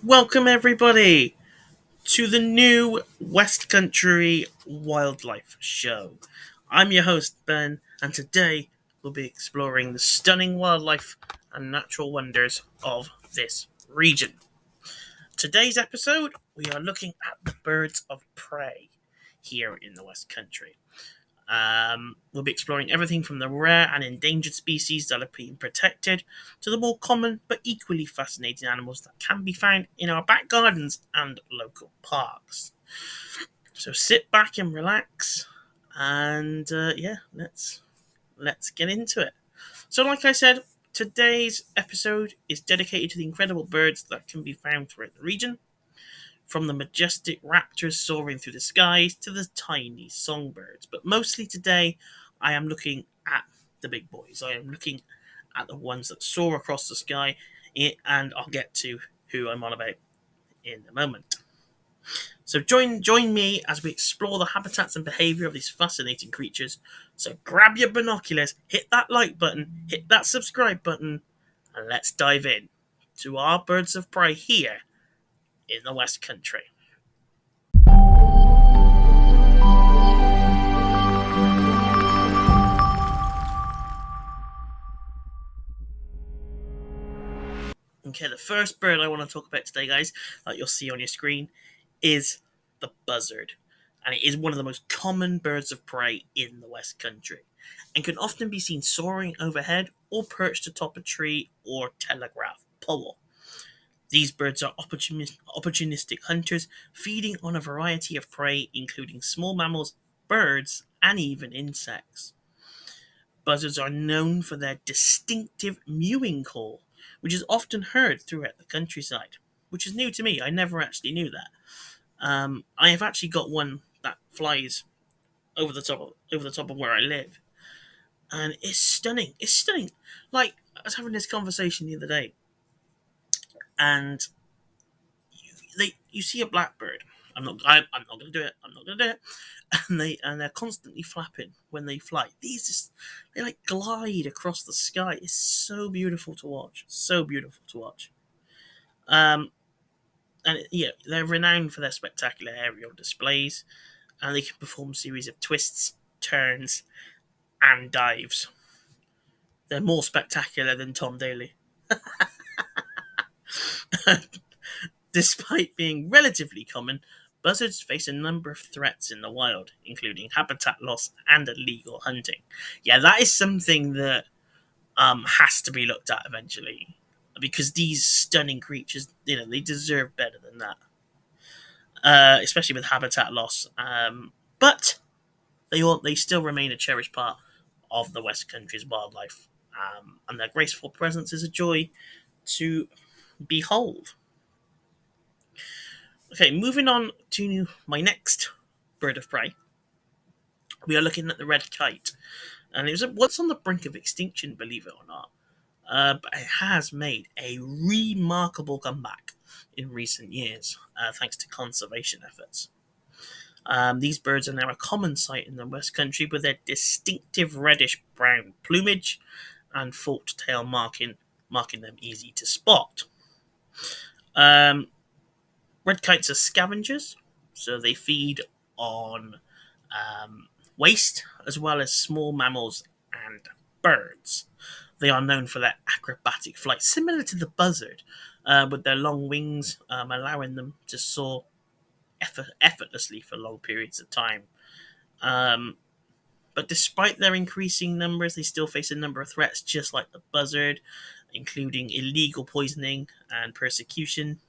Welcome, everybody, to the new West Country Wildlife Show. I'm your host, Ben, and today we'll be exploring the stunning wildlife and natural wonders of this region. Today's episode, we are looking at the birds of prey here in the West Country. We'll be exploring everything from the rare and endangered species that are being protected to the more common but equally fascinating animals that can be found in our back gardens and local parks. So sit back and relax, and let's get into it. So, like I said, today's episode is dedicated to the incredible birds that can be found throughout the region. From the majestic raptors soaring through the skies to the tiny songbirds. But mostly today, I am looking at the big boys. I am looking at the ones that soar across the sky, and I'll get to who I'm on about in a moment. So join me as we explore the habitats and behavior of these fascinating creatures. So grab your binoculars, hit that like button, hit that subscribe button, and let's dive in to our birds of prey here in the West Country. Okay, the first bird I want to talk about today, guys, that you'll see on your screen, is the buzzard. And it is one of the most common birds of prey in the West Country, and can often be seen soaring overhead or perched atop a tree or telegraph pole. These birds are opportunistic hunters, feeding on a variety of prey, including small mammals, birds, and even insects. Buzzards are known for their distinctive mewing call, which is often heard throughout the countryside, which is new to me. I never actually knew that. I have actually got one that flies over the top of where I live, and it's stunning. It's stunning. Like, I was having this conversation the other day, and you see a blackbird. I'm not going to do it. I'm not going to do it. And they're constantly flapping when they fly. They like glide across the sky. It's so beautiful to watch. So beautiful to watch. Um, and they're renowned for their spectacular aerial displays, and they can perform a series of twists, turns, and dives. They're more spectacular than Tom Daly. Despite being relatively common, buzzards face a number of threats in the wild, including habitat loss and illegal hunting. Yeah, that is something that has to be looked at eventually, because these stunning creatures, they deserve better than that, especially with habitat loss. But they still remain a cherished part of the West Country's wildlife, and their graceful presence is a joy to behold. Okay, moving on to my next bird of prey. We are looking at the red kite, and it was once on the brink of extinction, believe it or not. But it has made a remarkable comeback in recent years, thanks to conservation efforts. These birds are now a common sight in the West Country with their distinctive reddish brown plumage and forked tail marking them easy to spot. Um, Red kites are scavengers, so they feed on waste as well as small mammals and birds. They are known for their acrobatic flight, similar to the buzzard, with their long wings allowing them to soar effortlessly for long periods of time. Um, but despite their increasing numbers, they still face a number of threats, just like the buzzard, including illegal poisoning and persecution.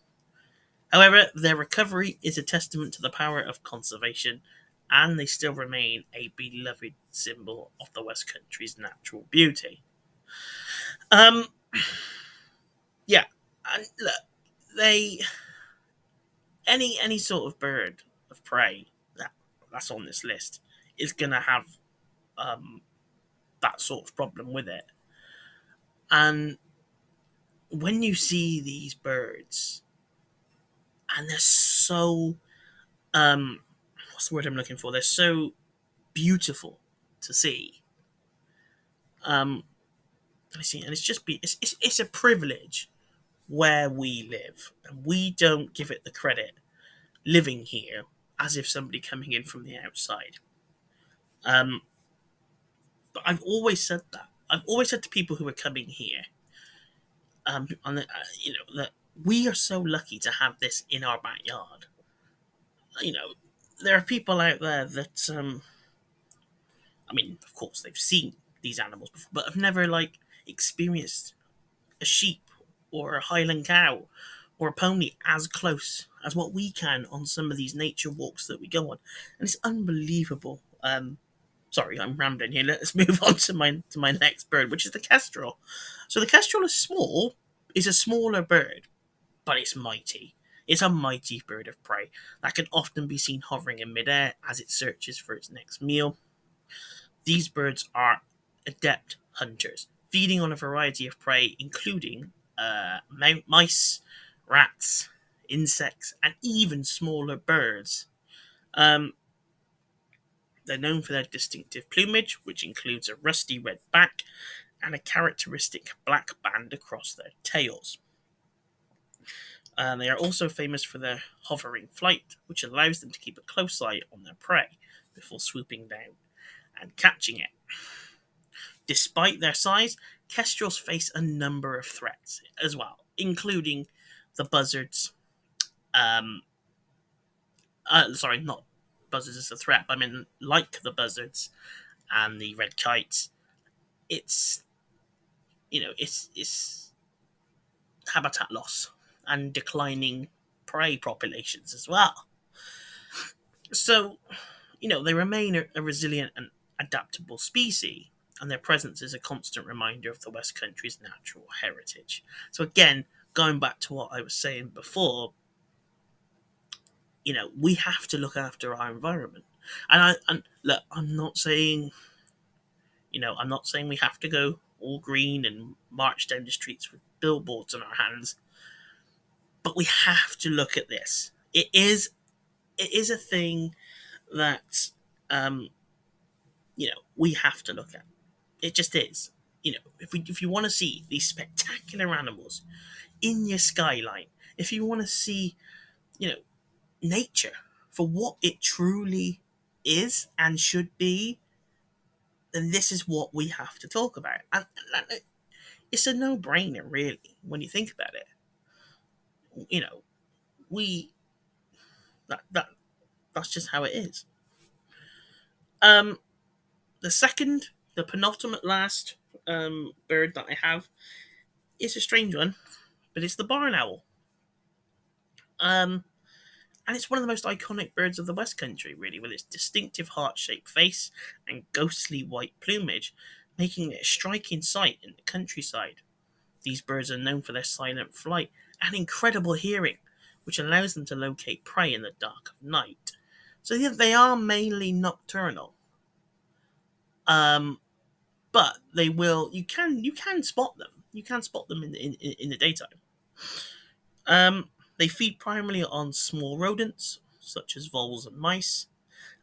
However, their recovery is a testament to the power of conservation, and they still remain a beloved symbol of the West Country's natural beauty. Um, yeah, and look, they any sort of bird of prey that's on this list is gonna have um, that sort of problem with it. And when you see these birds, and they're so what's the word I'm looking for? They're so beautiful to see. Um, I see, and it's just it's a privilege where we live, and we don't give it the credit living here as if somebody coming in from the outside. Um, but I've always said that. I've always said to people who are coming here, that we are so lucky to have this in our backyard. You know, there are people out there that, I mean, of course, they've seen these animals before, but have never experienced a sheep or a Highland cow or a pony as close as what we can on some of these nature walks that we go on, and it's unbelievable. Sorry, I'm rambling here. Let's move on to my next bird, which is the kestrel. So the kestrel is a smaller bird, but it's mighty. It's a mighty bird of prey that can often be seen hovering in midair as it searches for its next meal. These birds are adept hunters, feeding on a variety of prey, including mice, rats, insects, and even smaller birds. Um, they're known for their distinctive plumage, which includes a rusty red back and a characteristic black band across their tails. They are also famous for their hovering flight, which allows them to keep a close eye on their prey before swooping down and catching it. Despite their size, kestrels face a number of threats as well, including the buzzards. Um, Sorry, not buzzards as a threat, but I mean, like the buzzards and the red kites, it's it's habitat loss and declining prey populations as well. So, they remain a resilient and adaptable species, and their presence is a constant reminder of the West Country's natural heritage. So, again, going back to what I was saying before, we have to look after our environment. And look, I'm not saying we have to go all green and march down the streets with billboards in our hands, but we have to look at this. It is a thing that um, we have to look at. It just is. If you want to see these spectacular animals in your skyline, if you want to see, you know, nature for what it truly is and should be, then this is what we have to talk about. And it's a no-brainer, really, when you think about it. You know, we that's just how it is. Um, the penultimate last bird that I have is a strange one, but it's the barn owl. Um, and it's one of the most iconic birds of the West Country, really, with its distinctive heart-shaped face and ghostly white plumage, making it a striking sight in the countryside. These birds are known for their silent flight and incredible hearing, which allows them to locate prey in the dark of night. So yeah, they are mainly nocturnal. Um, but they will. You can spot them. You can spot them in the daytime. They feed primarily on small rodents such as voles and mice,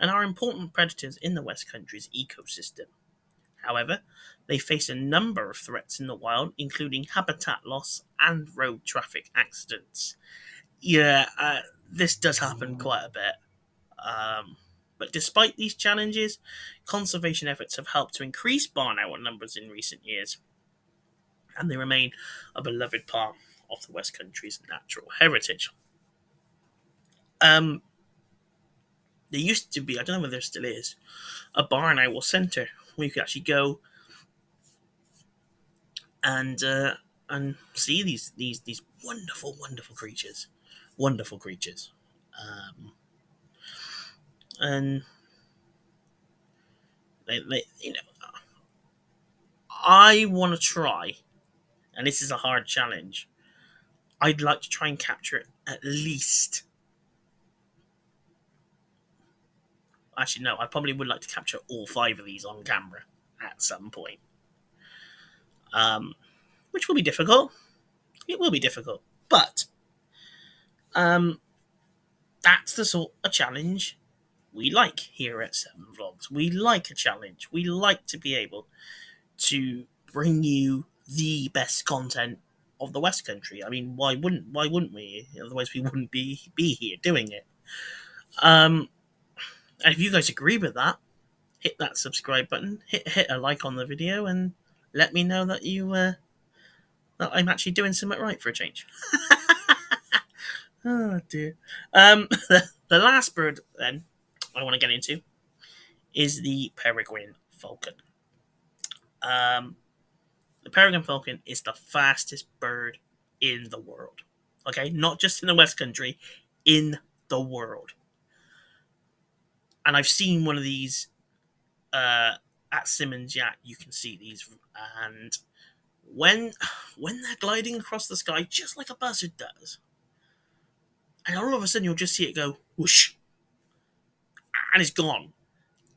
and are important predators in the West Country's ecosystem. However, they face a number of threats in the wild, including habitat loss and road traffic accidents. Yeah, this does happen quite a bit. But despite these challenges, conservation efforts have helped to increase barn owl numbers in recent years, and they remain a beloved part of the West Country's natural heritage. Um, there used to be, I don't know whether there still is, a barn owl centre where you could actually go and see these wonderful, wonderful creatures, wonderful creatures. Um, and they, I want to try, and this is a hard challenge. I'd like to try and capture it at least. Actually, no, I probably would like to capture all five of these on camera at some point. Um, which will be difficult. It will be difficult, but um, that's the sort of challenge we like here at Seven Vlogs. We like a challenge. We like to be able to bring you the best content of the West Country. I mean, why wouldn't we? Otherwise, we wouldn't be here doing it. Um, and if you guys agree with that, hit that subscribe button, hit a like on the video, and let me know that that I'm actually doing something right for a change. Oh dear. The last bird then I want to get into is the peregrine falcon. Um, the peregrine falcon is the fastest bird in the world. Okay, not just in the West Country, in the world. And I've seen one of these at Simmons Yacht. You can see these, and when they're gliding across the sky, just like a buzzard does, and all of a sudden you'll just see it go whoosh, and it's gone.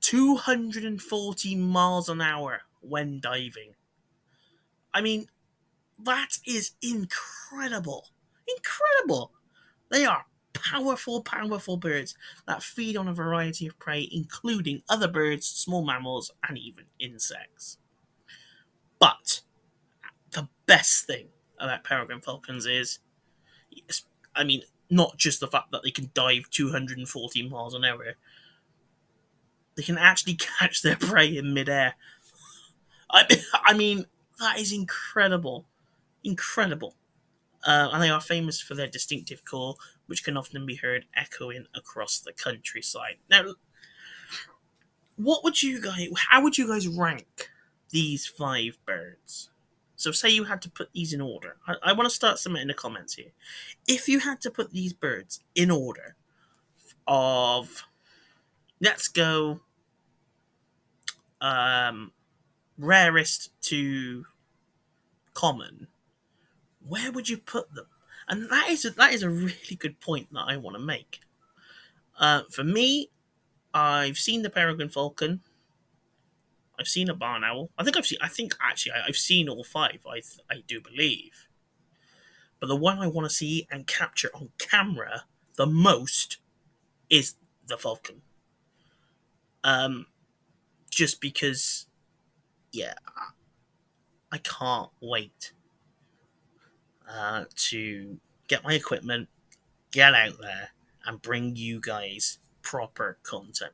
240 miles an hour when diving. I mean, that is incredible. Incredible. They are powerful, powerful birds that feed on a variety of prey, including other birds, small mammals, and even insects. But the best thing about peregrine falcons is, I mean, not just the fact that they can dive 240 miles an hour, they can actually catch their prey in midair. I mean, that is incredible. Incredible. And they are famous for their distinctive call, which can often be heard echoing across the countryside. Now, how would you guys rank these 5 birds? So, say you had to put these in order. I want to start something in the comments here. If you had to put these birds in order of, let's go, um, rarest to common, where would you put them? And that is a really good point that I want to make. For me, I've seen the peregrine falcon. I've seen a barn owl. I think actually I've seen all 5. I do believe. But the one I want to see and capture on camera the most is the falcon. Um, just because, yeah, I can't wait to get my equipment, get out there, and bring you guys proper content.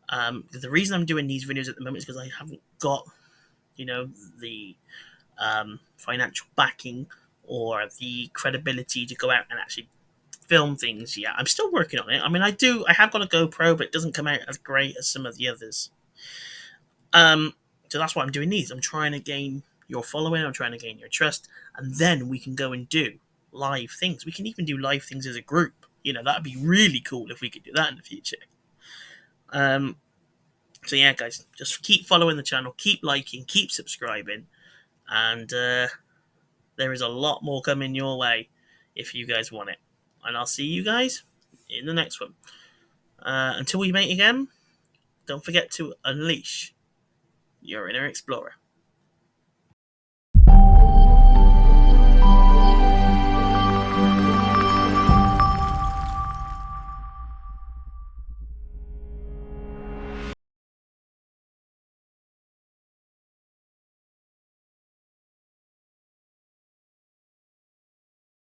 The reason I'm doing these videos at the moment is because I haven't got, the financial backing or the credibility to go out and actually film things yet. I'm still working on it. I mean, I have got a GoPro, but it doesn't come out as great as some of the others. So that's why I'm doing these. I'm trying to gain your following. I'm trying to gain your trust, and then we can go and do live things. We can even do live things as a group. That'd be really cool if we could do that in the future. So yeah, guys, just keep following the channel, keep liking, keep subscribing, and there is a lot more coming your way if you guys want it. And I'll see you guys in the next one. Until we meet again, don't forget to unleash your inner explorer.